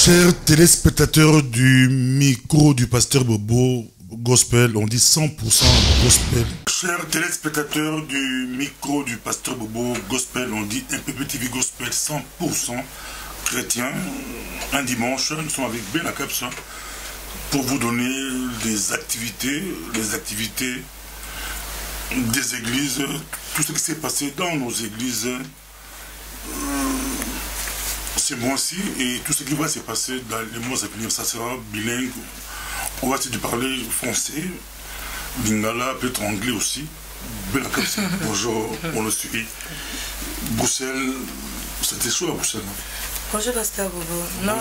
Chers téléspectateurs du micro du pasteur Bobo Gospel, on dit 100% Gospel. Chers téléspectateurs du micro du pasteur Bobo Gospel, on dit MPP-TV Gospel 100% chrétien. Un dimanche, nous sommes avec Ben Akaps pour vous donner les activités des églises, tout ce qui s'est passé dans nos églises ce mois-ci et tout ce qui va se passer dans les mois à venir. Ça sera bilingue. On va essayer de parler français, lingala, peut-être anglais aussi. Bonjour, on le suit. Bruxelles, c'était chaud à Bruxelles. Bonjour Pasteur Bobo. Non,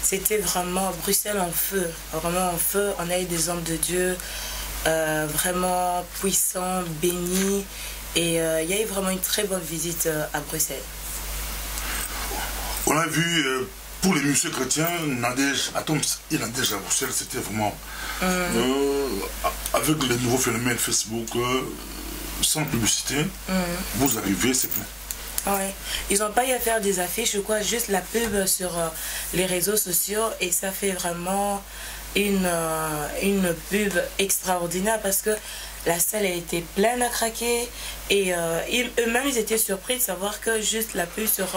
c'était vraiment Bruxelles en feu. Vraiment en feu. On a eu des hommes de Dieu vraiment puissants, bénis. Et il y a eu vraiment une très bonne visite à Bruxelles. On a vu pour les musées chrétiens, Nadège Atoms et Nadège à Bruxelles, c'était vraiment avec les nouveaux phénomènes Facebook, sans publicité, vous arrivez, c'est plein. Ouais. Ils n'ont pas eu à faire des affiches ou quoi, juste la pub sur les réseaux sociaux et ça fait vraiment une pub extraordinaire parce que la salle a été pleine à craquer et eux-mêmes ils étaient surpris de savoir que juste la pub sur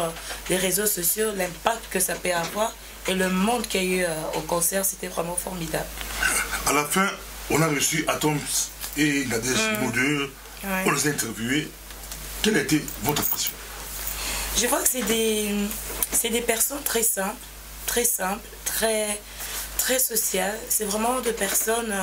les réseaux sociaux, l'impact que ça peut avoir et le monde qu'il y a eu au concert, c'était vraiment formidable. À la fin, on a reçu Atoms et Nadège Modeur, on les a interviewés. Quelle a été votre impression? Je vois que c'est des personnes très simples, très sociales. C'est vraiment des personnes...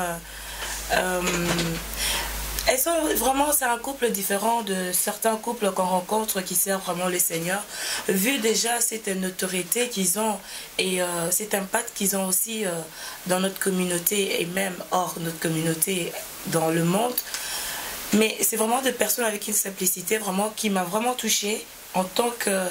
elles sont vraiment, c'est un couple différent de certains couples qu'on rencontre qui servent vraiment le Seigneur. Vu déjà cette notoriété qu'ils ont et cet impact qu'ils ont aussi dans notre communauté et même hors notre communauté dans le monde. Mais c'est vraiment des personnes avec une simplicité vraiment qui m'a vraiment touchée en tant que...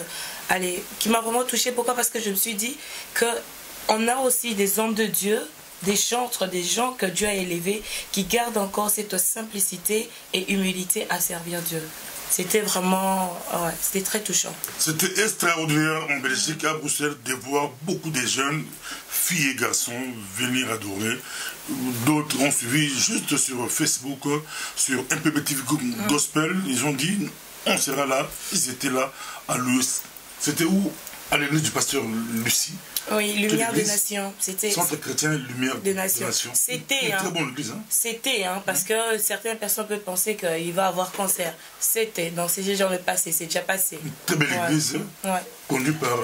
Allez, qui m'a vraiment touchée. Pourquoi? Parce que je me suis dit qu'on a aussi des hommes de Dieu, des chantres, des gens que Dieu a élevés, qui gardent encore cette simplicité et humilité à servir Dieu. C'était vraiment... Ouais, c'était très touchant. C'était extraordinaire en Belgique, à Bruxelles, de voir beaucoup de jeunes, filles et garçons, venir adorer. D'autres ont suivi juste sur Facebook, sur MPP-TV Gospel. Ils ont dit, on sera là. Ils étaient là à l'Ouest. C'était où? À l'église du pasteur Lucie. Oui, Lumière des Nations. C'était Centre chrétien Lumière des Nations. C'était une très bonne église. Hein? C'était, parce que certaines personnes peuvent penser qu'il va avoir cancer. C'était, dans ces jours le passé, c'est déjà passé. Une très belle église, conduite par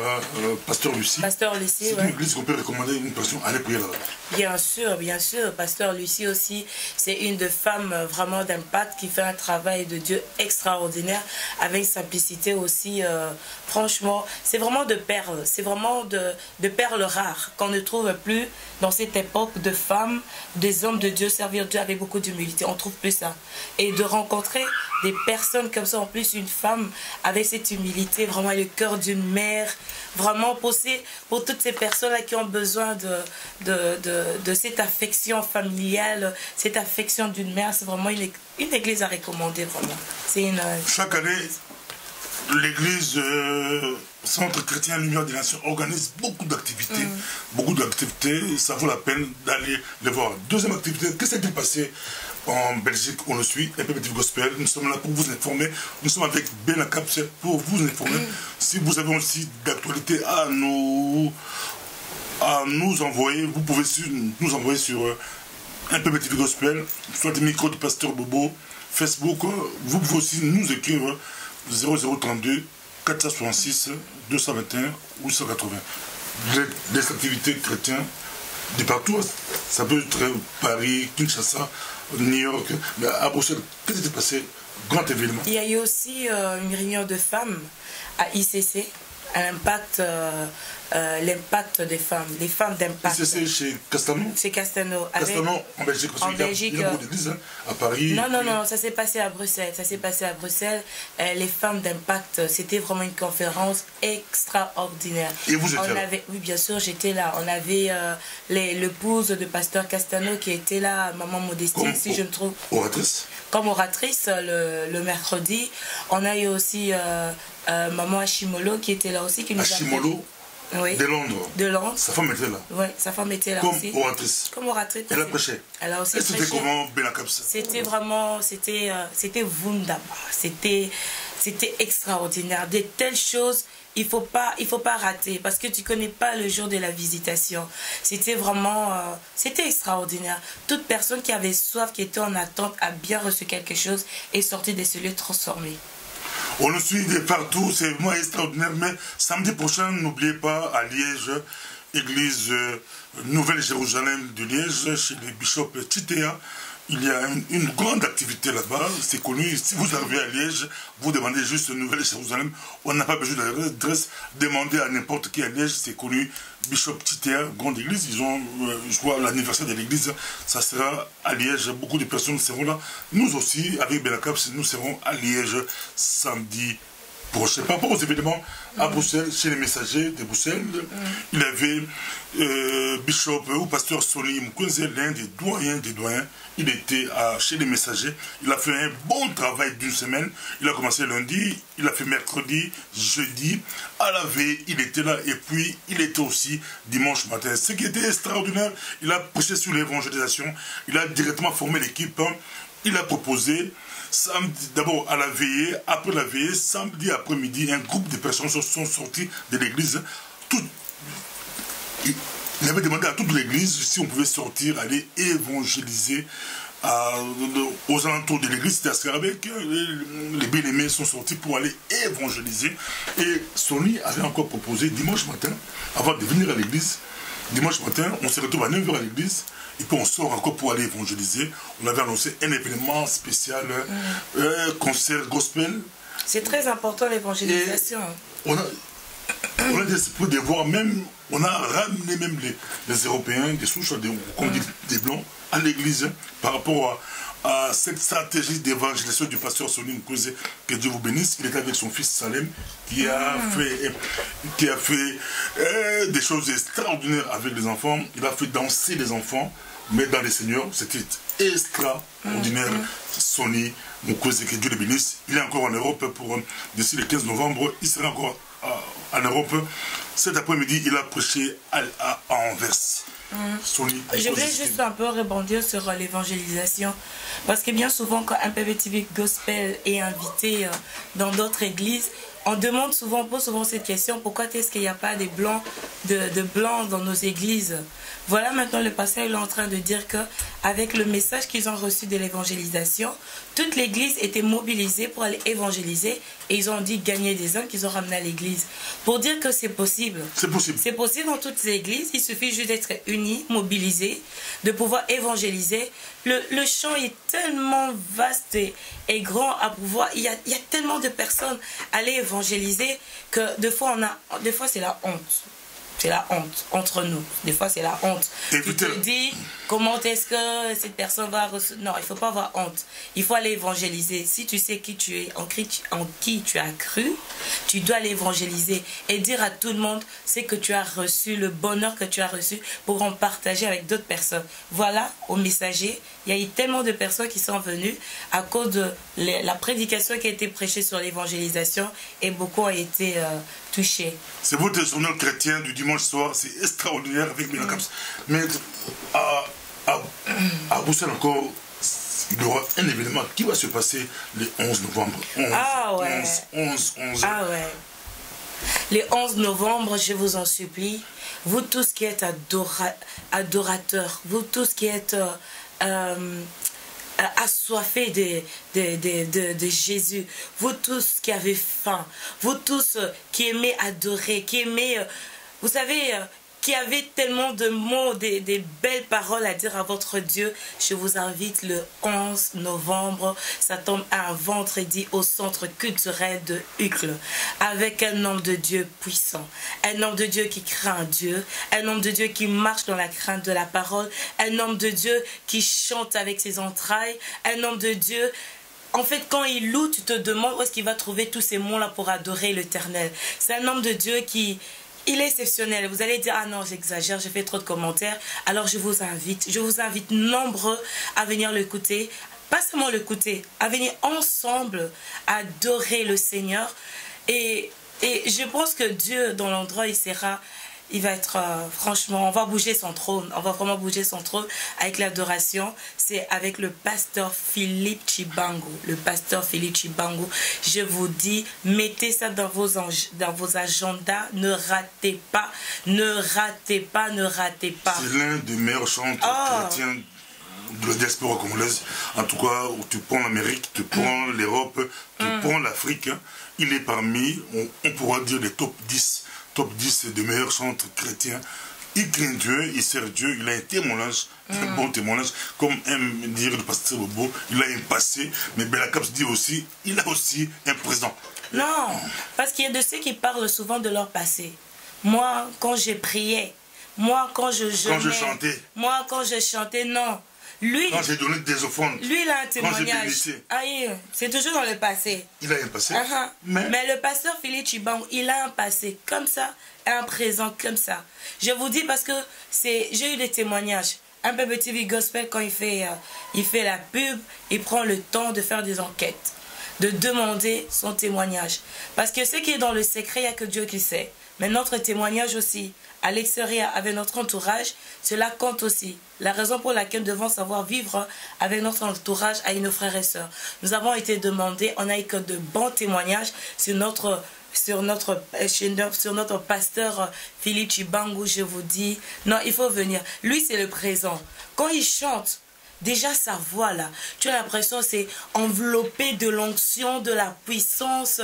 pasteur Lucie. Pasteur Lucie, c'est une église qu'on peut recommander une personne à aller prier là-bas. Bien sûr. Pasteur Lucie aussi, c'est une de femmes vraiment d'impact qui fait un travail de Dieu extraordinaire, avec simplicité aussi. Franchement, c'est vraiment de perles. C'est vraiment de perles rares qu'on ne trouve plus dans cette époque de femmes, des hommes de Dieu, servir Dieu avec beaucoup d'humilité. On ne trouve plus ça. Et de rencontrer des personnes comme ça, en plus une femme avec cette humilité, vraiment le cœur d'une mère, vraiment pour toutes ces personnes-là qui ont besoin de cette affection familiale, cette affection d'une mère. C'est vraiment une église à recommander, vraiment. Chaque année, l'église Centre chrétien Lumière des Nations organise beaucoup d'activités. Ça vaut la peine d'aller les voir. Deuxième activité, qu'est-ce qui s'est passé en Belgique? On le suit, MPP-TV Gospel. Nous sommes là pour vous informer. Nous sommes avec Ben Akaps pour vous informer. Si vous avez aussi d'actualités à nous envoyer, vous pouvez nous envoyer sur MPP-TV Gospel, soit le micro du pasteur Bobo, Facebook. Vous pouvez aussi nous écrire 0032 466 221 ou 180. Des activités chrétiennes de partout. Ça peut être Paris, Kinshasa, New York. Mais à Bruxelles, qu'est-ce qui s'est passé? Grand événement. Il y a eu aussi une réunion de femmes à ICC, l'impact des femmes d'impact. ICC chez Castano? Chez Castano. Castano, en Belgique aussi. Il y a beaucoup d'églises, à Paris. Non, ça s'est passé à Bruxelles. Les femmes d'impact, c'était vraiment une conférence extraordinaire. Et vous étiez là? Oui, bien sûr, j'étais là. On avait l'épouse de pasteur Castano qui était là, maman Modestine, si je me trouve. Oratrice? Comme oratrice le mercredi. On a eu aussi maman Hashimolo qui était là aussi. Qui nous Hashimolo? Oui. De Londres. De Londres. Sa femme était là. Oui, sa femme était là comme aussi. Oratrice. Comme oratrice. Elle a prêché. Elle a aussi prêché. C'était comment Benacaps? C'était vraiment, c'était wunderbar. C'était extraordinaire. De telles choses, il faut pas rater parce que tu connais pas le jour de la visitation. C'était vraiment, c'était extraordinaire. Toute personne qui avait soif, qui était en attente, a bien reçu quelque chose et sorti de ce lieu transformé. On le suit de partout, c'est vraiment extraordinaire. Mais samedi prochain, n'oubliez pas, à Liège, église Nouvelle-Jérusalem de Liège, chez le bishop Titea, il y a une grande activité là-bas, c'est connu. Si vous arrivez à Liège, vous demandez juste Nouvelle-Jérusalem, on n'a pas besoin d'adresse, demandez à n'importe qui à Liège, c'est connu. Bishop Titea, grande église, ils ont, je crois, l'anniversaire de l'église, ça sera à Liège, beaucoup de personnes seront là. Nous aussi, avec Benacaps, nous serons à Liège samedi prochain. Par rapport aux événements à Bruxelles, chez les messagers de Bruxelles, il y avait Bishop ou pasteur Sonny Moukounze, l'un des doyens, il était chez les messagers, il a fait un bon travail d'une semaine, il a commencé lundi, il a fait mercredi, jeudi, à la veille, il était là, et puis il était aussi dimanche matin. Ce qui était extraordinaire, il a prêché sur l'évangélisation, il a directement formé l'équipe, il a proposé, d'abord à la veillée, après la veillée, samedi après-midi, un groupe de personnes sont sortis de l'église. Il avait demandé à toute l'église si on pouvait sortir, aller évangéliser aux alentours de l'église. C'est à ce qu'avec les bien-aimés sont sortis pour aller évangéliser. Et Sonny avait encore proposé dimanche matin, avant de venir à l'église, dimanche matin, on se retrouve à 9 h à l'église. Et puis on sort encore pour aller évangéliser. On avait annoncé un événement spécial, concert gospel. C'est très important l'évangélisation. On a l'esprit de voir même, on a ramené même les Européens, des souches, comme des Blancs, à l'église par rapport à cette stratégie d'évangélisation du pasteur Sonny Moukounze, que Dieu vous bénisse. Il était avec son fils Salem, qui a fait des choses extraordinaires avec les enfants. Il a fait danser les enfants, mais dans les seigneurs, c'était extraordinaire. Sonny Moukounze, que Dieu le bénisse. Il est encore en Europe pour d'ici le 15 novembre. Il sera encore en Europe. Cet après-midi, il a prêché à Anvers. Je voulais juste un peu rebondir sur l'évangélisation parce que bien souvent quand un PVTV Gospel est invité dans d'autres églises, on demande souvent, on pose souvent cette question: pourquoi est-ce qu'il n'y a pas de blancs dans nos églises? Voilà, maintenant le pasteur est en train de dire que avec le message qu'ils ont reçu de l'évangélisation, toute l'église était mobilisée pour aller évangéliser et ils ont dit gagner des hommes qu'ils ont ramenés à l'église. Pour dire que c'est possible. C'est possible. C'est possible dans toutes les églises, il suffit juste d'être unis, mobilisés, de pouvoir évangéliser. Le champ est tellement vaste et grand à pouvoir, il y a tellement de personnes à aller évangéliser que des fois c'est la honte. C'est la honte entre nous. Des fois, c'est la honte. Tu te dis, comment est-ce que cette personne va recevoir... Non, il ne faut pas avoir honte. Il faut aller évangéliser. Si tu sais qui tu es, en qui tu as cru, tu dois aller évangéliser et dire à tout le monde ce que tu as reçu, le bonheur que tu as reçu pour en partager avec d'autres personnes. Voilà, au messager, il y a eu tellement de personnes qui sont venues à cause de la prédication qui a été prêchée sur l'évangélisation et beaucoup ont été touchés. C'est votre journal chrétien du dimanche soir, c'est extraordinaire avec Benacaps. Mais à Bruxelles encore, il y aura un événement qui va se passer le 11 novembre. 11. Ah ouais. Le 11 novembre, je vous en supplie, vous tous qui êtes adorateurs, vous tous qui êtes assoiffés de Jésus, vous tous qui avez faim, vous tous qui aimez adorer, qui aimez, vous savez, qui avez tellement de mots, des belles paroles à dire à votre Dieu, je vous invite le 11 novembre, ça tombe à un vendredi au centre culturel de Uccle, avec un homme de Dieu puissant, un homme de Dieu qui craint Dieu, un homme de Dieu qui marche dans la crainte de la parole, un homme de Dieu qui chante avec ses entrailles, un homme de Dieu. En fait, quand il loue, tu te demandes où est-ce qu'il va trouver tous ces mots-là pour adorer l'Éternel. C'est un homme de Dieu qui... Il est exceptionnel. Vous allez dire, ah non, j'exagère, j'ai fait trop de commentaires. Alors je vous invite nombreux à venir l'écouter. Pas seulement l'écouter, à venir ensemble adorer le Seigneur. Et Et je pense que Dieu, dans l'endroit, il va être, franchement, on va bouger son trône. On va vraiment bouger son trône avec l'adoration. C'est avec le pasteur Philippe Chibangu. Le pasteur Philippe Chibangu. Je vous dis, mettez ça dans vos agendas. Ne ratez pas. Ne ratez pas. Ne ratez pas. C'est l'un des meilleurs chanteurs chrétiens de la diaspora congolaise. En tout cas, où tu prends l'Amérique, tu prends l'Europe, tu prends l'Afrique. Il est parmi, on pourra dire, les top 10 des meilleurs chanteurs chrétiens. Il craint Dieu, il sert Dieu, il a un témoignage, un bon témoignage, comme aime dire le pasteur Bobo, il a un passé, mais Bella Caps dit aussi, il a aussi un présent. Non, parce qu'il y a de ceux qui parlent souvent de leur passé. Moi, quand je priais, moi, quand je chantais, moi, quand je chantais, non. Lui, quand j'ai donné des offrandes, lui, il a un témoignage. C'est toujours dans le passé. Il a un passé. Mais le pasteur Philippe Chibangu, il a un passé comme ça et un présent comme ça. Je vous dis parce que j'ai eu des témoignages. Un peu TV Gospel, quand il fait la pub, il prend le temps de faire des enquêtes, de demander son témoignage. Parce que ce qui est dans le secret, il n'y a que Dieu qui sait. Mais notre témoignage aussi, à l'extérieur, avec notre entourage, cela compte aussi. La raison pour laquelle nous devons savoir vivre avec notre entourage, avec nos frères et sœurs. Nous avons été demandés, on a eu que de bons témoignages sur notre pasteur Philippe Chibangu. Je vous dis, non, il faut venir. Lui, c'est le présent. Quand il chante, déjà sa voix là, tu as l'impression c'est enveloppé de l'onction, de la puissance.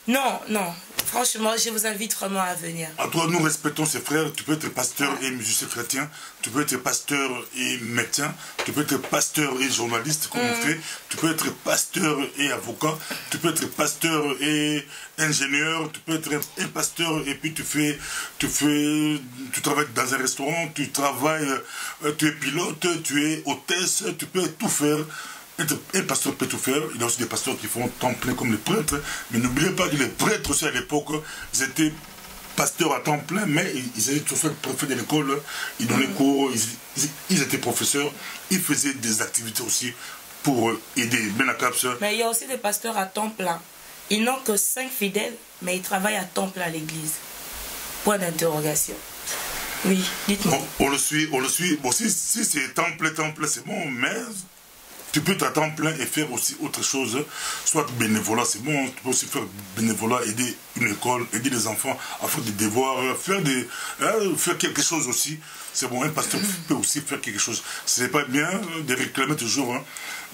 Non, non, franchement, je vous invite vraiment à venir. À toi, nous respectons ces frères. Tu peux être pasteur et musicien chrétien. Tu peux être pasteur et médecin. Tu peux être pasteur et journaliste, comme on fait. Tu peux être pasteur et avocat. Tu peux être pasteur et ingénieur. Tu peux être un pasteur et puis tu travailles dans un restaurant. Tu travailles, tu es pilote, tu es hôtesse. Tu peux tout faire. Un pasteur peut tout faire. Il y a aussi des pasteurs qui font temps plein comme les prêtres. Mais n'oubliez pas que les prêtres aussi à l'époque, ils étaient pasteurs à temps plein, mais ils étaient toujours préfets de l'école. Ils donnaient cours, ils étaient professeurs. Ils faisaient des activités aussi pour aider Bella Caps. Mais il y a aussi des pasteurs à temps plein. Ils n'ont que 5 fidèles, mais ils travaillent à temps plein à l'église. Point d'interrogation. Oui, dites-moi. On le suit. Bon, si c'est temps plein, c'est bon, mais tu peux être à temps plein et faire aussi autre chose, soit bénévolat, c'est bon, tu peux aussi faire bénévolat, aider une école, aider les enfants à faire des devoirs, faire quelque chose aussi. C'est bon, un pasteur peut aussi faire quelque chose. Ce n'est pas bien de réclamer toujours,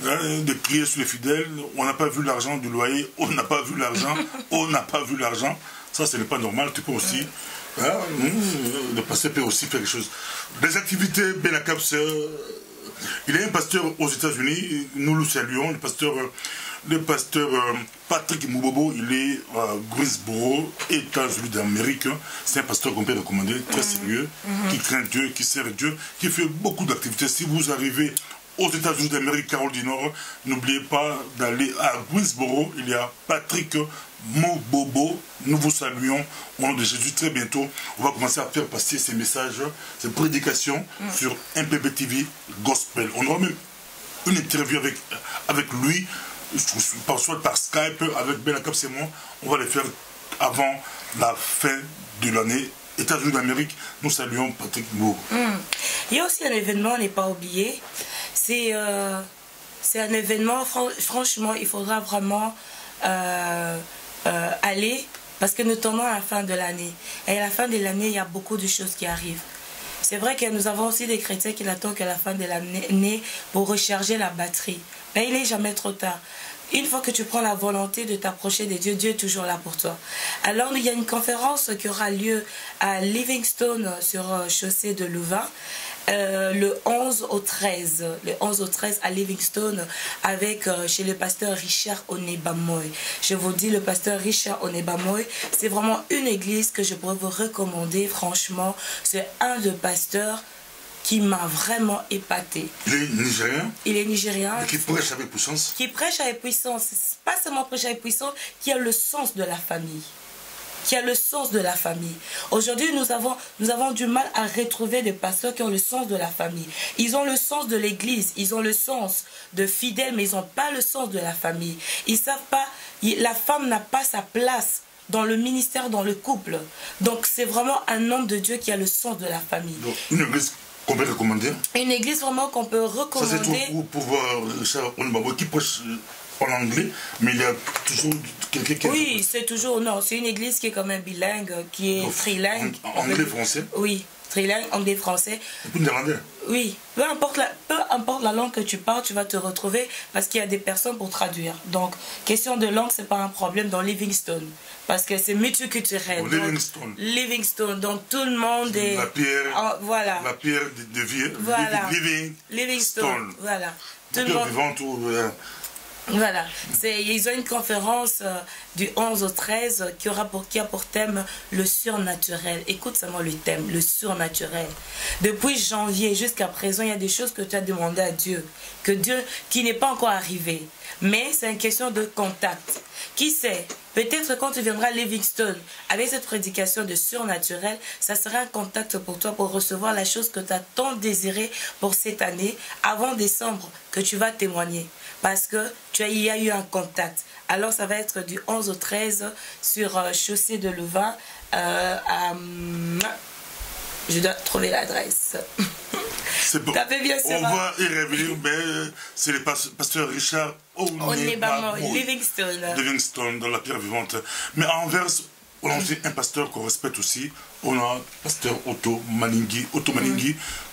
de crier sur les fidèles, on n'a pas vu l'argent du loyer, on n'a pas vu l'argent, on n'a pas vu l'argent. Ça, ce n'est pas normal, tu peux aussi, le pasteur peut aussi faire quelque chose. Les activités Bella Caps, il y a un pasteur aux États-Unis, nous le saluons, le pasteur Patrick Moubobo, il est à Greensboro, États-Unis d'Amérique. C'est un pasteur qu'on peut recommander, très sérieux, qui craint Dieu, qui sert Dieu, qui fait beaucoup d'activités. Si vous arrivez aux États-Unis d'Amérique, Caroline du Nord, n'oubliez pas d'aller à Greensboro. Il y a Patrick Moubobo. Nous vous saluons au nom de Jésus. Très bientôt, on va commencer à faire passer ces messages, ces prédications sur MPB TV Gospel. On aura même une interview avec lui, soit par Skype, avec Bella Caps et moi. On va les faire avant la fin de l'année. États-Unis d'Amérique, nous saluons Patrick Moubobo. Il y a aussi un événement, on n'est pas oublié. C'est un événement, franchement, il faudra vraiment aller, parce que nous tournons à la fin de l'année. Et à la fin de l'année, il y a beaucoup de choses qui arrivent. C'est vrai que nous avons aussi des chrétiens qui n'attendent qu'à la fin de l'année pour recharger la batterie. Mais il n'est jamais trop tard. Une fois que tu prends la volonté de t'approcher de Dieu, Dieu est toujours là pour toi. Alors, il y a une conférence qui aura lieu à Livingstone sur chaussée de Louvain. Le 11 au 13 à Livingstone avec chez le pasteur Richard Onebamoy. Je vous dis, le pasteur Richard Onebamoy, c'est vraiment une église que je pourrais vous recommander. Franchement, c'est un des pasteurs qui m'a vraiment épaté. Il est nigérien. Il est nigérien. Et qui prêche avec puissance. Qui prêche avec puissance. Pas seulement prêche avec puissance, qui a le sens de la famille. Qui a le sens de la famille. Aujourd'hui, nous avons du mal à retrouver des pasteurs qui ont le sens de la famille. Ils ont le sens de l'église, ils ont le sens de fidèles, mais ils n'ont pas le sens de la famille. Ils savent pas, la femme n'a pas sa place dans le ministère, dans le couple. Donc c'est vraiment un homme de Dieu qui a le sens de la famille. Donc, une église qu'on peut recommander. Une église vraiment qu'on peut recommander. Ça c'est tout pour voir Richard Onibabo qui prêche en anglais, mais il y a toujours quelqu'un qui... Oui, c'est toujours... Non, c'est une église qui est quand même bilingue, qui est trilingue. Anglais-français. Oui, trilingue, anglais-français. Et puis néerlandais. Oui, peu importe la langue que tu parles, tu vas te retrouver parce qu'il y a des personnes pour traduire. Donc, question de langue, c'est pas un problème dans Livingstone. Parce que c'est multiculturel. Livingstone. Livingstone, donc tout le monde est... La pierre, voilà. La pierre de vie. Voilà. Livingstone. Voilà. Tout le monde vivant, tout... Voilà, ils ont une conférence du 11 au 13 qui a pour thème le surnaturel. Écoute seulement le thème, le surnaturel. Depuis janvier jusqu'à présent, il y a des choses que tu as demandé à Dieu, qui n'est pas encore arrivé. Mais c'est une question de contact. Qui sait, peut-être quand tu viendras à Livingstone avec cette prédication de surnaturel, ça sera un contact pour toi pour recevoir la chose que tu as tant désiré pour cette année, avant décembre, que tu vas témoigner. Parce que il y a eu un contact. Alors ça va être du 11 au 13 sur Chaussée de Louvain. Je dois trouver l'adresse. C'est bon. Bien, on va y revenir, mais c'est le pasteur Richard Onibabo Livingstone dans la pierre vivante. Mais à Anvers, on a aussi un pasteur qu'on respecte aussi. On a pasteur Otto Malingi,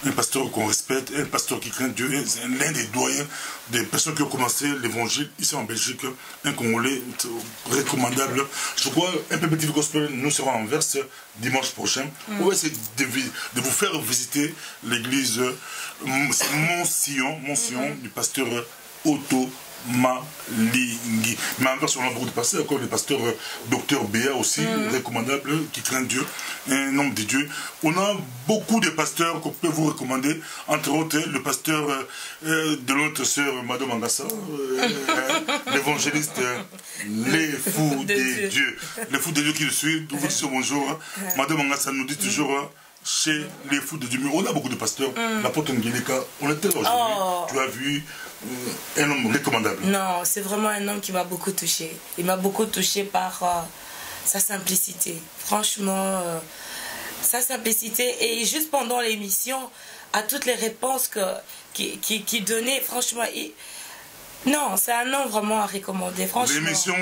un pasteur qu'on respecte, un pasteur qui craint Dieu, l'un des doyens des personnes qui ont commencé l'évangile ici en Belgique, un Congolais recommandable. Je crois, un peu petit gospel, nous serons à Anvers dimanche prochain. On va essayer de vous faire visiter l'église Mont-Sion du pasteur Otto Malingi. Mais en version, on a beaucoup de pasteurs, comme le pasteur Docteur Béa aussi, recommandable, qui craint Dieu, un homme de Dieu. On a beaucoup de pasteurs qu'on peut vous recommander, entre autres le pasteur de notre sœur Madame Angassa, l'évangéliste Les Fous de Dieu. Les Fous de Dieu qui le suivent, vous dites bonjour. Madame Angassa nous dit toujours... chez les Fous de Dieu. On a beaucoup de pasteurs. L'apôtre Ngéleka, on était là aujourd'hui. Tu as vu un homme recommandable. Non, c'est vraiment un homme qui m'a beaucoup touché. Il m'a beaucoup touché par sa simplicité. Franchement, sa simplicité. Et juste pendant l'émission, à toutes les réponses qu'il donnait, franchement, non, c'est un homme vraiment à recommander. L'émission,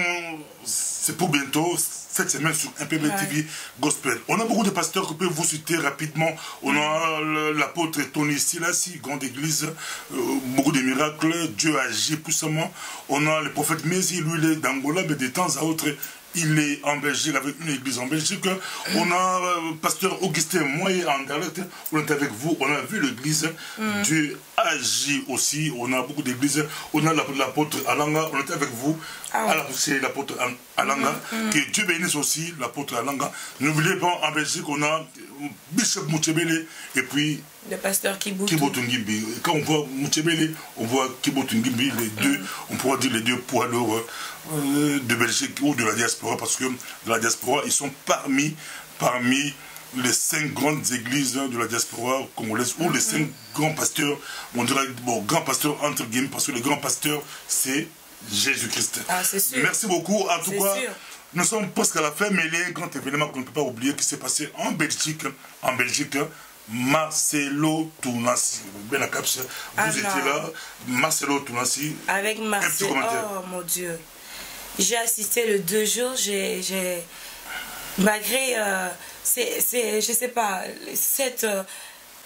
c'est pour bientôt. Cette semaine sur MPB TV Gospel. On a beaucoup de pasteurs que peut vous citer rapidement. On a l'apôtre Tony Silassi, grande église, beaucoup de miracles, Dieu agit puissamment. On a le prophète Mézi, lui il est d'Angola, mais de temps à autre, il est en Belgique avec une église en Belgique. On a pasteur Augustin Moye en Galette, on est avec vous, on a vu l'église, Dieu agit aussi, on a beaucoup d'églises, on a l'apôtre Alanga, on est avec vous, c'est l'apôtre Alanga, que Dieu bénisse aussi l'apôtre Alanga. N'oubliez pas, en Belgique, on a Bishop Moutchebele et puis le pasteur Kibotu Ngimbi. Quand on voit Moutchebele, on voit Kibotu Ngimbi, les deux, on pourra dire les deux poids lourds de Belgique ou de la diaspora, parce que de la diaspora, ils sont parmi les 5 grandes églises de la diaspora congolaise, ou les 5 grands pasteurs, on dirait, bon, grands pasteurs entre guillemets, parce que le grand pasteur, c'est Jésus-Christ. Merci beaucoup. En tout cas, nous sommes presque à la fin, mais il y a un grand événement qu'on ne peut pas oublier qui s'est passé en Belgique. Marcelo Tounassi. Vous étiez là, Marcelo Tounassi. Avec Marcelo, oh mon Dieu. J'ai assisté le 2 jours, malgré, je sais pas,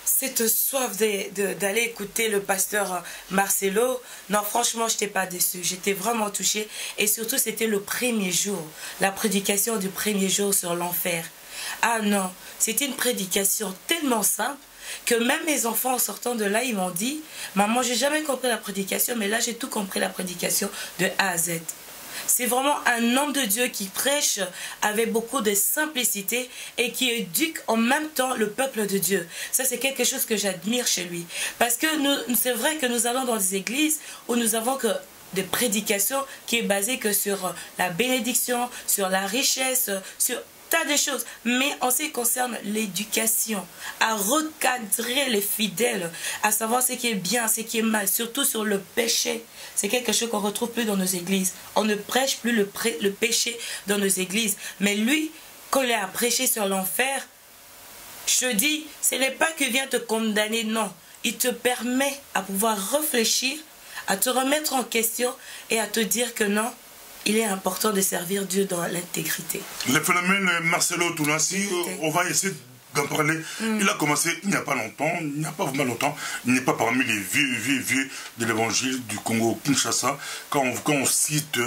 cette soif d'aller écouter le pasteur Marcelo, non, franchement, je n'étais pas déçue. J'étais vraiment touchée. Et surtout, c'était le premier jour, la prédication du premier jour sur l'enfer. Ah non, c'était une prédication tellement simple que même mes enfants, en sortant de là, ils m'ont dit « Maman, j'ai jamais compris la prédication, mais là, j'ai tout compris la prédication de A à Z. » C'est vraiment un homme de Dieu qui prêche avec beaucoup de simplicité et qui éduque en même temps le peuple de Dieu. Ça, c'est quelque chose que j'admire chez lui. Parce que c'est vrai que nous allons dans des églises où nous avons que des prédications qui est basées que sur la bénédiction, sur la richesse, sur tas de choses. Mais en ce qui concerne l'éducation, à recadrer les fidèles, à savoir ce qui est bien, ce qui est mal, surtout sur le péché, c'est quelque chose qu'on ne retrouve plus dans nos églises. On ne prêche plus le péché dans nos églises. Mais lui, quand il a prêché sur l'enfer, je te dis, ce n'est pas qu'il vient te condamner, non. Il te permet à pouvoir réfléchir, à te remettre en question et à te dire que non, il est important de servir Dieu dans l'intégrité. Le phénomène Marcelo Tounassi, on va essayer d'en parler. Il a commencé il n'y a pas longtemps, il n'y a pas vraiment longtemps, il n'est pas parmi les vieux de l'évangile du Congo Kinshasa. Quand on cite,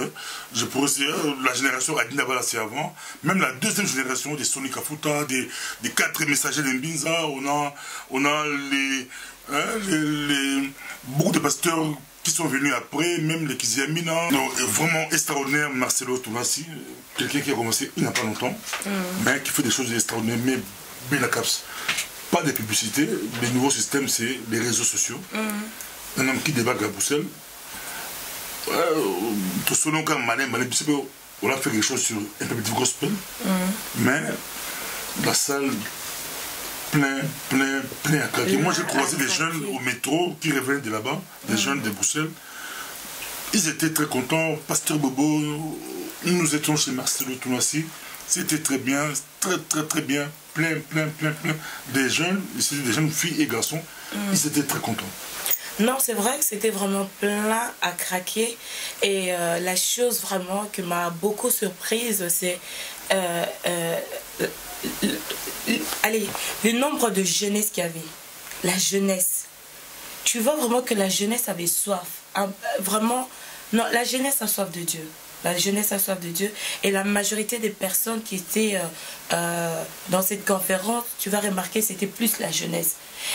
je pourrais dire, la génération Adina Balassi avant, même la deuxième génération des Soni Kafuta, des 4 messagers d'Mbinza, on a beaucoup de pasteurs qui sont venus après, même les Kiziamina. Vraiment extraordinaire, Marcelo Tounassi, quelqu'un qui a commencé il n'y a pas longtemps, mais qui fait des choses extraordinaires, mais Benacaps. Pas de publicité, le nouveau système c'est les réseaux sociaux. Un homme qui débarque à Bruxelles, tout selon quand on a fait quelque chose sur un peu de gospel, mais la salle plein à craquer. Moi j'ai croisé des jeunes au métro qui revenaient de là-bas, des jeunes de Bruxelles. Ils étaient très contents. Pasteur Bobo, nous étions chez Marcelo Tounassi. C'était très bien, très bien. Plein. Des jeunes filles et garçons. Ils étaient très contents. Non, c'est vrai que c'était vraiment plein à craquer. Et la chose vraiment qui m'a beaucoup surprise, c'est le nombre de jeunesse qu'il y avait. La jeunesse. Tu vois vraiment que la jeunesse avait soif. Vraiment, non, la jeunesse a soif de Dieu. La jeunesse a soif de Dieu. Et la majorité des personnes qui étaient dans cette conférence, tu vas remarquer, c'était plus la jeunesse.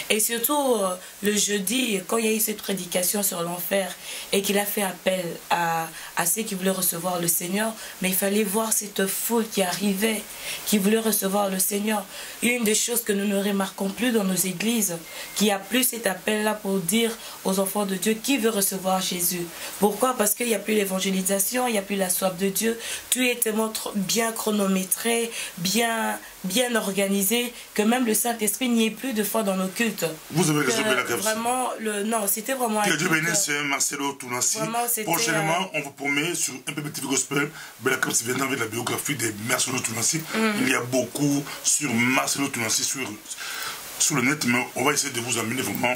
Et surtout, le jeudi, quand il y a eu cette prédication sur l'enfer et qu'il a fait appel à ceux qui voulaient recevoir le Seigneur, mais il fallait voir cette foule qui arrivait, qui voulait recevoir le Seigneur. Une des choses que nous ne remarquons plus dans nos églises, qu'il n'y a plus cet appel-là pour dire aux enfants de Dieu qui veut recevoir Jésus. Pourquoi? Parce qu'il n'y a plus l'évangélisation, il n'y a plus la soif de Dieu. Tout est tellement bien chronométré, bien organisé, que même le Saint-Esprit n'y est plus de foi dans nos cultes. Vous avez raison, Benacaps. Vraiment, non, c'était vraiment... Que Dieu bénisse Marcelo Tounassi. Prochainement, on vous promet sur un peu de gospel, Benacaps viendra avec la biographie de Marcelo Tounassi. Il y a beaucoup sur Marcelo Tounassi sur le net, mais on va essayer de vous amener vraiment,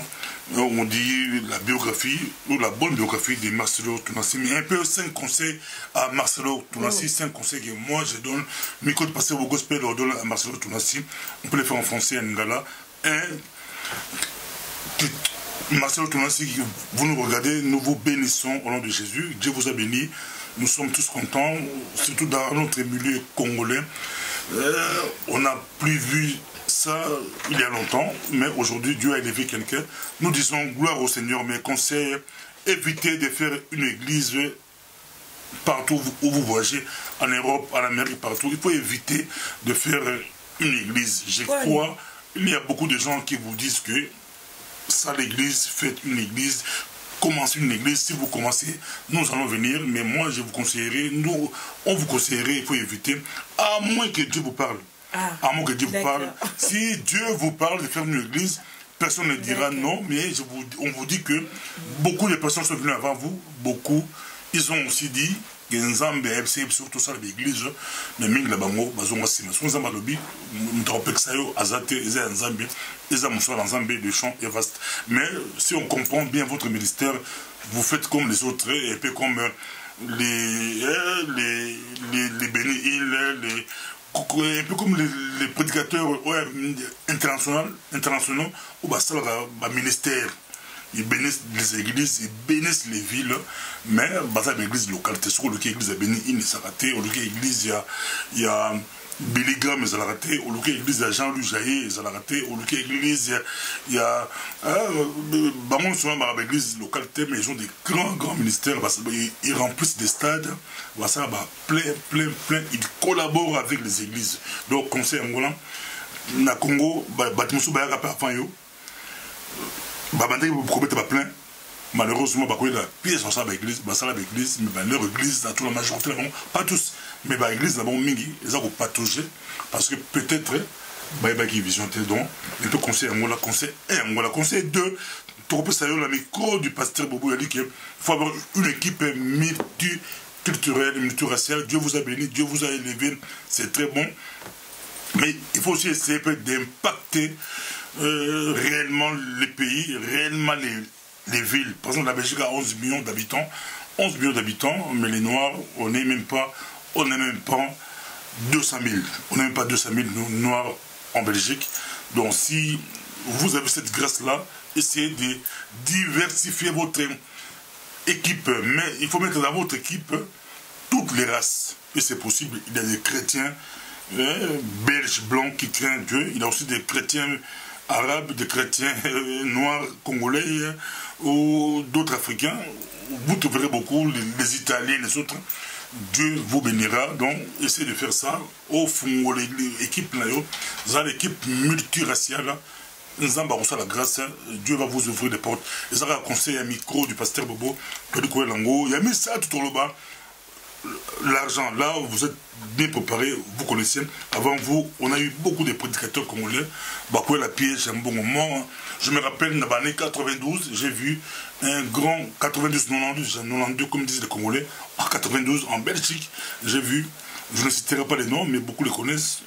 on dit la biographie, ou la bonne biographie de Marcelo Tounassi, mais un peu 5 conseils à Marcelo Tounassi, 5 conseils que moi je donne, micro de passer au gospel, on donne à Marcelo Tounassi, on peut les faire en français, en lingala. Marcelo Tounassi, vous nous regardez, nous vous bénissons au nom de Jésus, Dieu vous a béni, nous sommes tous contents, surtout dans notre milieu congolais, on n'a plus vu ça il y a longtemps, mais aujourd'hui Dieu a élevé quelqu'un. Nous disons gloire au Seigneur, mais conseil, évitez de faire une église partout où vous voyagez, en Europe, en Amérique, partout. Il faut éviter de faire une église. Je crois, il y a beaucoup de gens qui vous disent que ça l'église, faites une église, commencez une église. Si vous commencez, nous allons venir, mais moi je vous conseillerais, on vous conseillerait, il faut éviter, à moins que Dieu vous parle. À moins que Dieu vous parle. Si Dieu vous parle de faire une église, personne ne dira non, mais on vous dit que beaucoup de personnes sont venues avant vous, beaucoup, ils ont aussi dit que Nzambe a surtout ça l'église, mais mingi la bango bazonga sima. Son Nzambe lobi, mutropexayo azate eza Nzambe, eza musala Nzambe de chant est vaste. Mais si on comprend bien votre ministère, vous faites comme les autres, et puis comme les bénis-îles, un peu comme les prédicateurs internationaux ou le ministère. Ils bénissent les églises, ils bénissent les villes, mais l'église locale, c'est sûr que l'église a béni, il s'est raté, ou l'église, il y a Billy Graham, ils ont raté, ou l'église de Jean-Louis Jaillet, ils ont raté, ou l'église, il y a l'église locale, mais ils ont des grands ministères, ils remplissent des stades, plein, ils collaborent avec les églises. Donc, conseil angolan, na Congo, bâtiment sous Bayaka par Fanyo, Babandé vous promettez pas plein, malheureusement la pièce sur ça l'église mais leur église dans toute la majorité pas tous mais l'église d'abord mingi ils ont patauger parce que peut-être qui vision donc il peut conseiller Angola conseil 2 tu peux saluer la micro du pasteur Bobo il a dit qu'il faut avoir une équipe multiculturelle multiraciale. Dieu vous a béni, Dieu vous a élevé, c'est très bon, mais il faut aussi essayer d'impacter réellement les pays, réellement les villes. Par exemple, la Belgique a 11 millions d'habitants, mais les Noirs, on n'est même pas 200 000. On n'est même pas 200 000 Noirs en Belgique. Donc si vous avez cette grâce-là, essayez de diversifier votre équipe. Mais il faut mettre dans votre équipe toutes les races. Et c'est possible. Il y a des chrétiens belges, blancs qui craignent Dieu. Il y a aussi des chrétiens arabes, des chrétiens noirs, congolais ou d'autres africains. Vous trouverez beaucoup, les Italiens, les autres. Dieu vous bénira. Donc, essayez de faire ça. Au fond, l'équipe, l'équipe multiraciale, nous avons la grâce. Dieu va vous ouvrir des portes. Et ça va conseiller un micro du pasteur Bobo, il y a mis ça tout au bas. L'argent, là, vous êtes bien préparés, vous connaissez. Avant vous, on a eu beaucoup de prédicateurs congolais. Bakoué la pièce, un bon moment. Je me rappelle, dans l'année 92, j'ai vu un grand 92, comme disent les Congolais, en 92, en Belgique, j'ai vu, je ne citerai pas les noms, mais beaucoup les connaissent.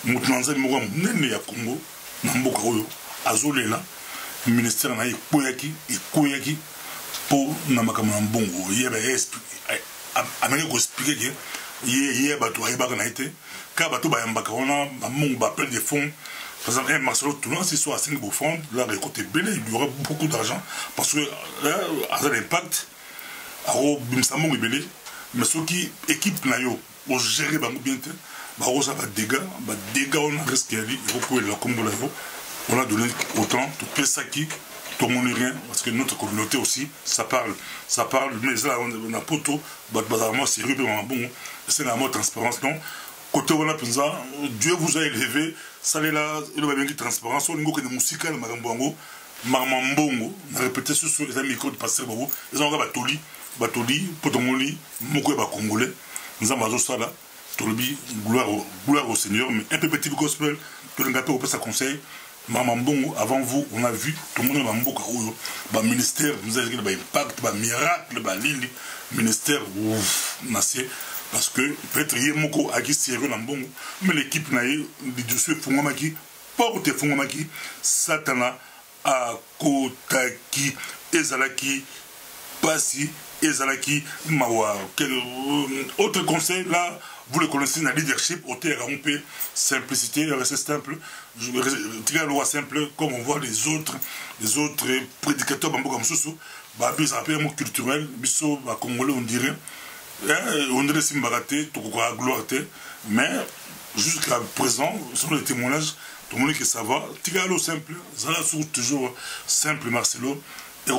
Moutanza Moura Nene ya Congo, Namboka Oyo, Azolela, ministère na Koyaki, pour Namakama Mbongo. Il y avait amene ko expliquer que hier bato ayebaka na été ka bato bayambaka wana bamungu bappelle des fonds par exemple un Marcelo Toulon si soit à 5 fonds là récolté belé il y aura beaucoup d'argent parce que là à l'impact aro bimsamongo belé mais ceux qui équipe na yo au gérer bango bien te ba rosa ba dégâts on a risqué ali il faut que la Congo là on a donné autant tout pesa qui tout le monde rien parce que notre communauté aussi ça parle mais là on a poto bazarement sérieux bon c'est la mode transparence donc côté on a pensé Dieu vous a élevé ça là il va bien transparence on ngo que musique na magambo mamambongo na répéter sur les micros de pasteur Bobo ils ont batoli potomoli moko ba congolais nous avons ça là tolobi gloire au Seigneur mais un peu petit gospel que le gâteau peut ça conseil Mamambongo, avant vous, on a vu tout le monde Mamboka Oyo, le ministère, vous avez dit le impact, le miracle, le lili, ministère, nassé, parce que peut-être il y a beaucoup à qui sérieux Lambongo, mais l'équipe naïe, les dossiers Fungomaki, porte Fungomaki, Satana, Akotaki, Ezalaki, Passi, Ezalaki, Mawa. Autre conseil là, vous le connaissez dans le leadership, au terrain, simplicité, rester simple, tirer la loi simple, comme on voit les autres prédicateurs, Bamboka Moussou, ils ont un mot culturel, Bisso, Congolais, on dirait Simbaraté, Tokoka Gloire, mais jusqu'à présent, selon les témoignages, tout le monde qui ça va, tirer la loi simple, Zala toujours simple, Marcelo, et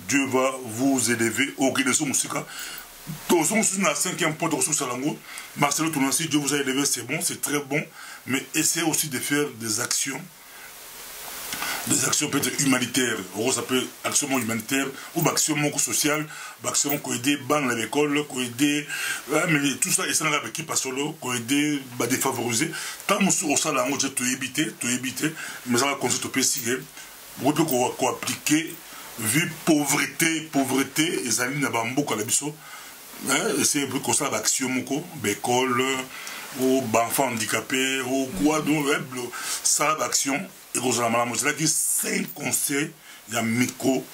Dieu va vous élever au Guinéso Moussika. Tous sont sur la 5e porte de Salango. Marcelo Tounassi, Dieu vous a élevé, c'est bon, c'est très bon, mais essayez aussi de faire des actions peut-être humanitaires, ça peut être action humanitaire ou action sociale, action qui aide ban à l'école, qui aide, mais tout ça, et ça n'a pas qui passe solo, qui aide défavoriser. Tant que au Salango, j'ai tout évité, mais ça va consister au PCG, vous pouvez appliquer, vu pauvreté, et ça n'a pas beaucoup à la biseau. C'est plus comme ça l'action l'école ou enfants handicapés ou quoi donc ça l'action et vous allez mal c'est là qui 5 conseils il y a micro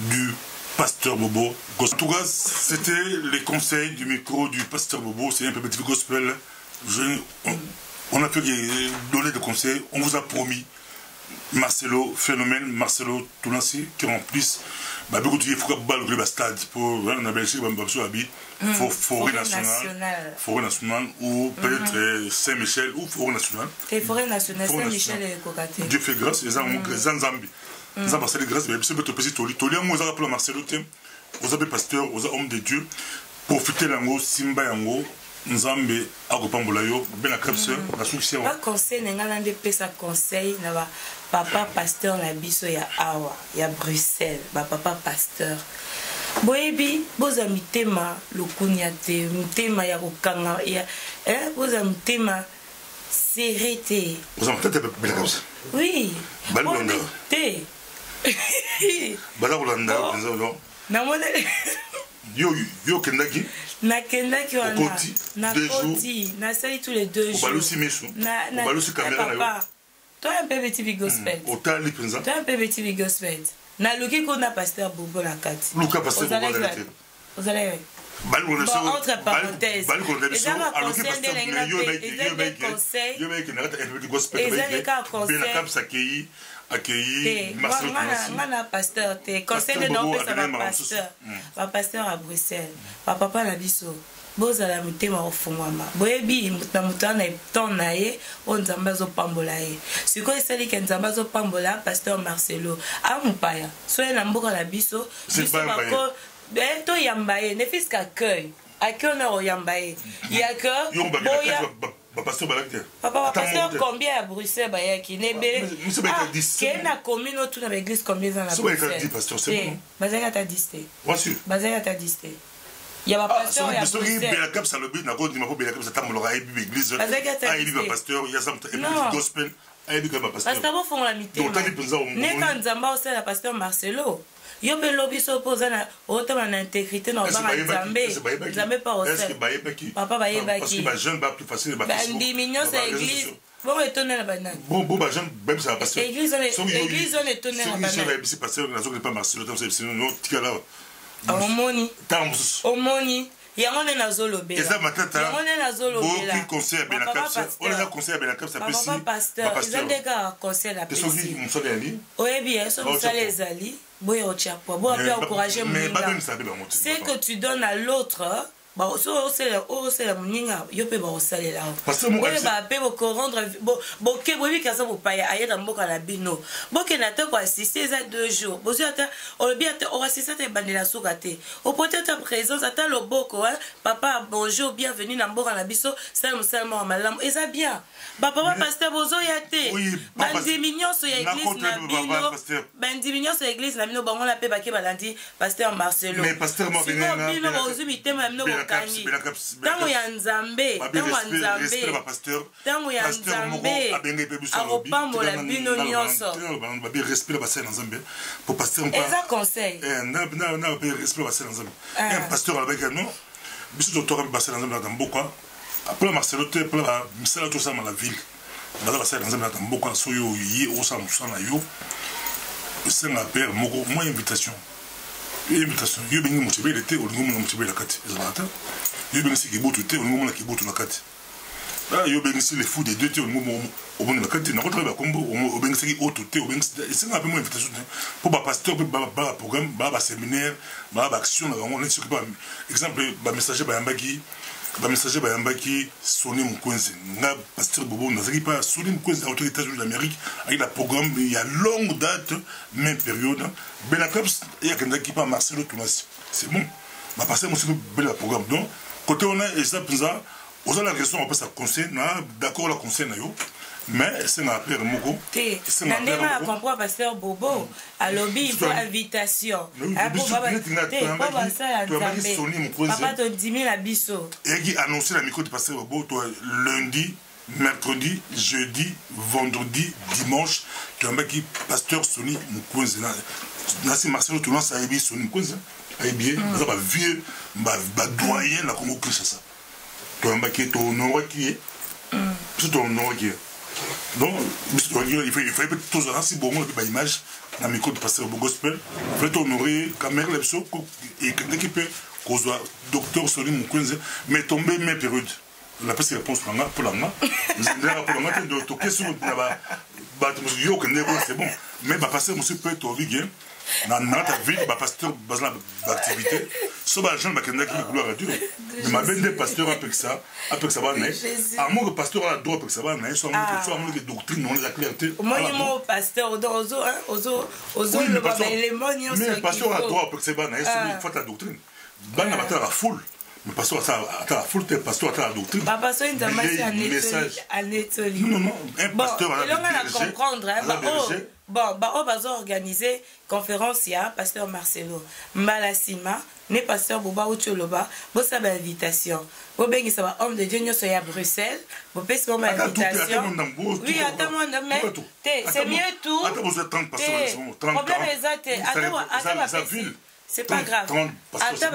du pasteur Bobo. En tout cas c'était les conseils du micro du pasteur Bobo, c'est un peu petit gospel. On a fait donner des conseils, on vous a promis Marcelo Phénomène, Marcelo Tounassi qui remplissent beaucoup de fois le stade pour la Belgique, forêt nationale ou peut-être Saint-Michel ou forêt nationale. Et forêt nationale, Saint-Michel et Kokaté. Dieu fait grâce, ils ont Zanzambi. Ils ont passé les grâces, mais c'est peut-être petit Toli. Toli, on a appelé Marcelo, vous avez pasteur, vous avez homme de Dieu, profitez de Simba Yango, nzambe akopambola yo bena kapse na succès ba conseil nga na pesa conseil na ba papa pasteur na biso ya awa ya Bruxelles ba papa pasteur boyebi boza mitema lokunya te mitema ya kokanga ya boza mitema serré boza mitema bena kapse oui balonda te bala kolanda nzolo na mona yo kendaki nakendaki wana nakoti nasali tous les 2 jours obalusi miso obalusi caméra na yo toi un peu petit big gospel otali penza toi un peu petit big gospel naluki kona pasteur Bobo na kati luka pasteur Bobo na kati ozala bon, entre parenthèses, pasteur conseil de pasteur à Bruxelles papa na biso bozala mitema ofungwama boyebi na mutu ana ton na ye o nzambe azopambola ye sikoyo esaliki nzambe azopambola pasteur Marcelo amupaya soye na mboka na biso bako to yamba ye ne fiske accueil na oyamba ye ya que boya papa pasteur combien à Bruxelles bayaki nebele kena commune autour de l'église combien dans la Bruxelles bazaka ta diste bazaka ta diste ya ba pasteur ya Bruxelles bela cap ça le but na ko dima ko bela cap ça tamologa ebi église ai ba pasteur ya sam gospel ai bi ka ba pasteur pasteur bo fonga mité ne kan nzamba o la pasteur Marcelo yo pe lobi so poza na otama na intégrité na ba nzambe pas au sel papa ba yebaki parce que ba jeune ba plus facile ba mignon c'est église bon étonné la banane bon ba jeune même ça pasteur église on étonné la banane c'est pasteur na zo pas Marcelo c'est non tikala omoni yango nde nazolobela eza matata yango nde nazolobela boki conseil ya benakapsa olela conseil ya benakapsa pesi papa pasteur eza nde kaka conseil ya pesi soki mosala yali oyebi so mosala ezali boya otiapwa boya mpe encourager moninga c'est que tu donnes à l'autre so osala moninga yo mpe baosalela oyeba mpe bokorendre boke boyebi kaza bopaya ayeka mboka na bino bokenda te koasiste eza 2 jours bozwi ata olobi ata oasiste ata ebandela suka te opote ata présence ata loboko papa bonjour bienvenue na mboka na biso sala mosala moko malamu eza bien bapapa pasteur bozoya te bandimi nyonso ya église na bino bandimi nyonso ya église na bino bango na mpe bake balandi pasteur Marcelo siko bino bozwi mitema ya bino ntango ya nzambe ntango ya nzambe akopambola bino nyonso eza conseil pasteur alobaki non biso totoka mpe basala nzambe nata mboka apres Marcelo te apres misala tosala na ville baza basala nzambe nata mboka so yo ye osala mosala na yo esenga pere moko mwa invitation yo bengi motibele te olingi omona motibele na kati ezalaka te yo bengisi kibutu te olingi omona kibutu na kati yo bengisi le fou des deux te olingi omona na kati nakotaka bakombo obengisaki oto te esenga mpe mwa invitation te mpo bapasteur mpe baa baprogramme baa baséminaire baa baaction na bango neti soki exemple bamessager bayambaki Soni Mukwenze nga pasteur Bobo nazaki pa Soni Mukwenze auto États-Unis d'Amérique avec la programme il y a longue date même période Benacaps et akendaki pa Marcelo Thomas c'est bon ba passer mo bel programme donc côté on a exemple ça aux la question on peut ça conseil na d'accord la conseil na yo mais c'est un père moko c'est un père comprend pasteur Bobo alobi il faut invitation papa to 10 000 à biso et qui annoncer la micro de pasteur Bobo toi lundi mercredi jeudi vendredi dimanche tu as qui pasteur Soni Mukwenze na c'est Marcelo Toulon ça ebi Soni Mukwenze ebi ça va vieux ba doyen la Congo Kinshasa tu as qui ton nom qui c'est ton nom qui donc il fallait peut-être tous si bon on a image dans micro de pasteur gospel il fallait honorer caméra l'epso et quelqu'un qui peut cause docteur Soni Mukwenze mais tomber mes périodes la peste réponse pour la de to question là yo que c'est bon mais ba pasteur monsieur peut être obligé dans notre ville ba pasteur bazla activité so ba jean ba kenda ki gloire à Dieu mais ma bende pasteur avec ça va mais amour que pasteur a droit avec ça va mais so amour que doctrine on la clarté moi mon pasteur ozo le élément mais pasteur a droit avec ça va mais il faut ta doctrine bana batara full mais pasteur attends la foule pasteur attends la doctrine pasteur une damasi à netoli non un pasteur va comprendre bon bazo organiser conférence ya pasteur Marcelo Mbalasima ne pasteur Boba Ucholoba bosa ba invitation bo bengisa ba homme de Dieu nyoso ya Bruxelles bo pesi ba invitation oui attends moi mais c'est mieux tout attends vous êtes 30 pasteurs 30 problème exact attends c'est pas grave. Attends,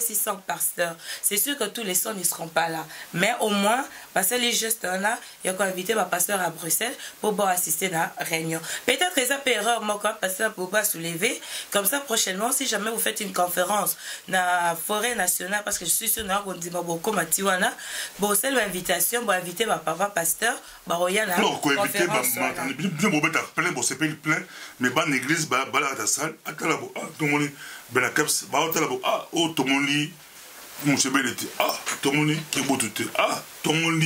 600 pasteurs. C'est sûr que tous les sons ne seront pas là. Mais au moins, parce que les gestes là, il y a invité ma pasteur à Bruxelles pour assister à la réunion. Peut-être que ça peut erreur, moi, quand pasteur pour pas soulever. Comme ça, prochainement, si jamais vous faites une conférence dans la forêt nationale, parce que je suis sûr qu'on dit beaucoup Matiwana, bon, c'est l'invitation pour inviter ma papa pasteur, il y a la conférence. Mais dans l'église, dans la salle, tout le monde ben caps ba hôtel ah oh tout le monde mon chebelete ah tout le monde qui boutute ah tout le monde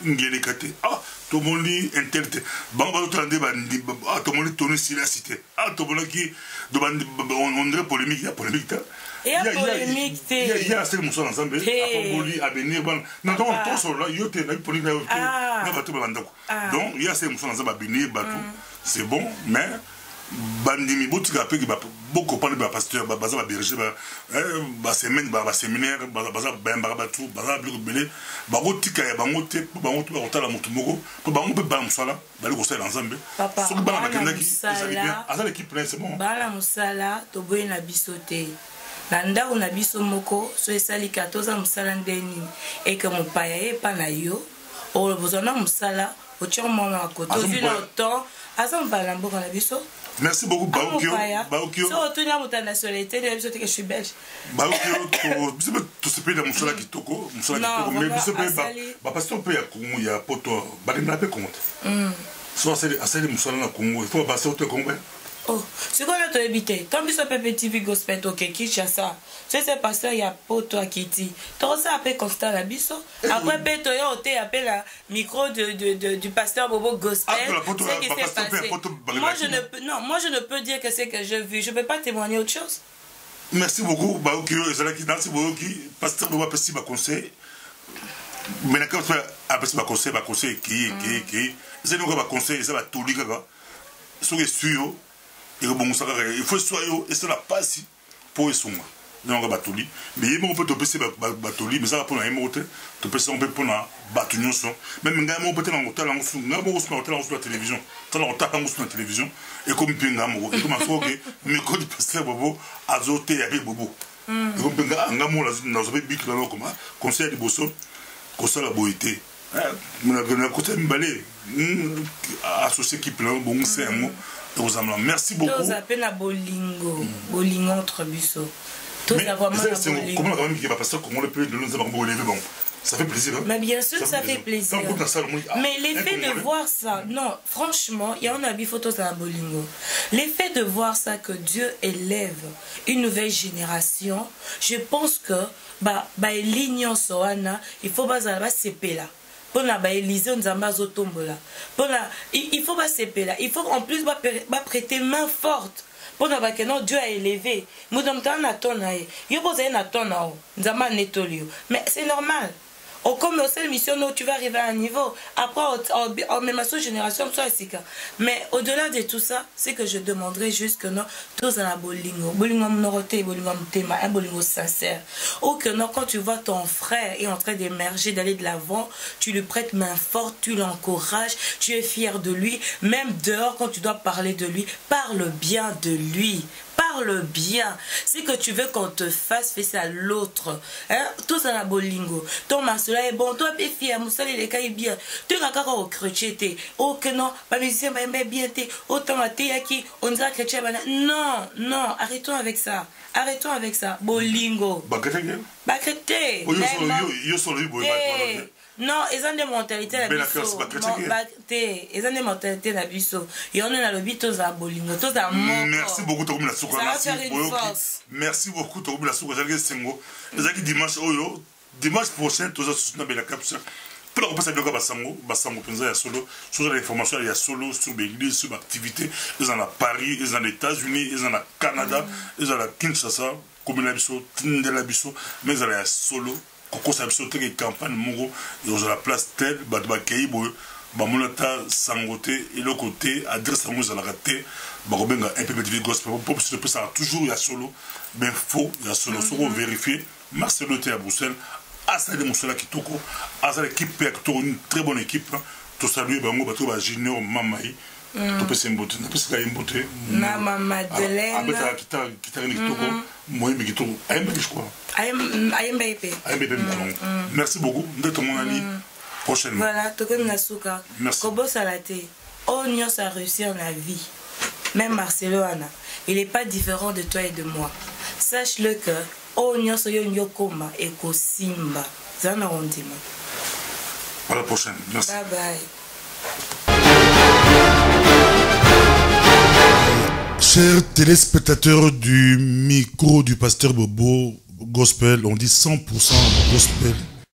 ngeli kate ah tout le monde intelligent ba ba tout le monde ah tout le monde tourner sur la cité ah tout le monde qui on dirait polémique il y a polémique il y a assez de moussons ensemble à venir non donc tout ça là il y a une polémique là va tout le monde donc il y a assez de moussons ensemble à venir c'est bon mais bandimi botika pe ki beaucoup parler ba pasteur ba baza ba berger ba semaine ba séminaire baza ba tout baza bliko belé ba botika ya bango te ba ngoto ba kotala mutu moko to ba ngombe ba musala ba le kosala ensemble so ba na kenda ki ezali bien azali ki prince bon ba la musala to boye na bisote na ndako na biso moko so esali 14 ans musala ndeni et que mon paya e pa na yo o bozona musala o tchoma na koto vu le temps azam ba lambo na biso. Merci beaucoup, Baokio. Si on retourne à mon nationalité, je suis belge. Baokio, tout ce pays de Moussala qui toko, mais ce pays, parce qu'on peut y avoir il y a poto, il y a peu compte. Soit c'est les Moussala na Congo, il faut passer au Congo. Oh, ce qu'on a évité, tant que ce petit vie gospel ok Kinshasa, c'est pasteur il y a poto à Kiti. Tout ça appelle constat la biso. Après peto ya oté appelle la micro du pasteur Bobo gospel. C'est qui s'est passé. Moi je ne peux dire que c'est que j'ai vu. Je peux pas témoigner autre chose. Merci beaucoup Baokio et Zalaki Nancy Boyoki pasteur Bobo Pessi ba conseil. Mais quand tu as ba conseil qui c'est nous ba conseil ça va tout liga so que sûr il faut soyez et ça n'a pas si pour esonga donc batoli mais il peut te passer batoli mais ça va pour un mot te passer on peut pour na batunyo son même ngam on peut te en hôtel en sous ngam on sur la télévision ça on tape en sur la télévision et comme pinga mo et comme ça que mais quand il passe bobo azoté avec bobo et comme pinga ngam on la zobe bik là comme conseil de bosso conseil la boité mon côté mbalé associé qui plein bon c'est un mot. Merci beaucoup. Tous appellent à bolingo, bolingo entre biso. Tous avoir mal à bolingo. Comment quand même qui va passer comment le peut de nous avoir bon. Ça fait plaisir. Hein? Mais bien sûr, ça fait plaisir. Mais l'effet de voir ça, non, franchement, il y en a des photos à bolingo. L'effet de voir ça que Dieu élève une nouvelle génération, je pense que l'ignon soana, il faut pas s'épée là. Il faut pas s'épeler là. Il faut en plus prêter main forte. Pour que non, Dieu a élevé. Mais c'est normal. Comme au seul mission, tu vas arriver à un niveau. Après, même à sa génération, mais au-delà de tout ça, c'est que je demanderai juste que non, tous à la bolingo. Bolingo monoroté, bolingo mtema, un bolingo sincère. Ou que non, quand tu vois ton frère est en train d'émerger, d'aller de l'avant, tu lui prêtes main forte, tu l'encourages, tu es fier de lui. Même dehors, quand tu dois parler de lui, parle bien de lui. Parle bien. C'est que tu veux qu'on te fasse, fais ça à l'autre. Hein? Tout ça la bolingo. Ton masula est bon. Toi, t'es fier. Moussala, il est bien. Tu n'as qu'à au chrétien. Oh, que non. Pas musicien, bien. Autant à qui on dirait chrétien. Non, non. Arrêtons avec ça. Arrêtons avec ça. Bolingo. Bakete. Non, ils ont des mentalités la biso. Ils ont des mentalités la biso. Et on a le but tous à bolingo, tous à mort. Merci beaucoup Tokumi la Souka. Merci beaucoup Tokumi la Souka. J'ai sengo. Les dimanche prochain tous à soutenir la capsule. Pour passer de Basango penza ya solo, sur l'information il y a solo sur l'église, sur l'activité, ils en a Paris, ils en a États-Unis, ils en a Canada, ils en a Kinshasa. komela biso tindela biso mais ala ya solo kokosa biso teke campagne moko ezala place telle bato bakei boye bamona ta sango te eloko te adresse yango ezalaka te bakobenga MPP gospel po biso topesaka toujours ya solo mais faux ya solo soko ovérifie Marcelo te ya Bruxelles asali mosala kitoko asali équipe ya kitoko une très bonne équipe tosalue bango bato ba junior mamai topesa mbote napesaka ye mbote mama Madeleine abetaka kitaka kitoko moyembi kitoko ayemba je crois ayemba pe merci beaucoup ndeto monali prochainement voilà tokomi na suka kobosala te oyo nyonso a réussi dans la vie même Marcelo Ana il est pas différent de toi et de moi sache-le que oyo nyonso yo nyokoma ekosimba zana ondima. À la prochaine. Merci. Bye bye. Chers téléspectateurs du micro du pasteur Bobo Gospel, on dit 100% gospel.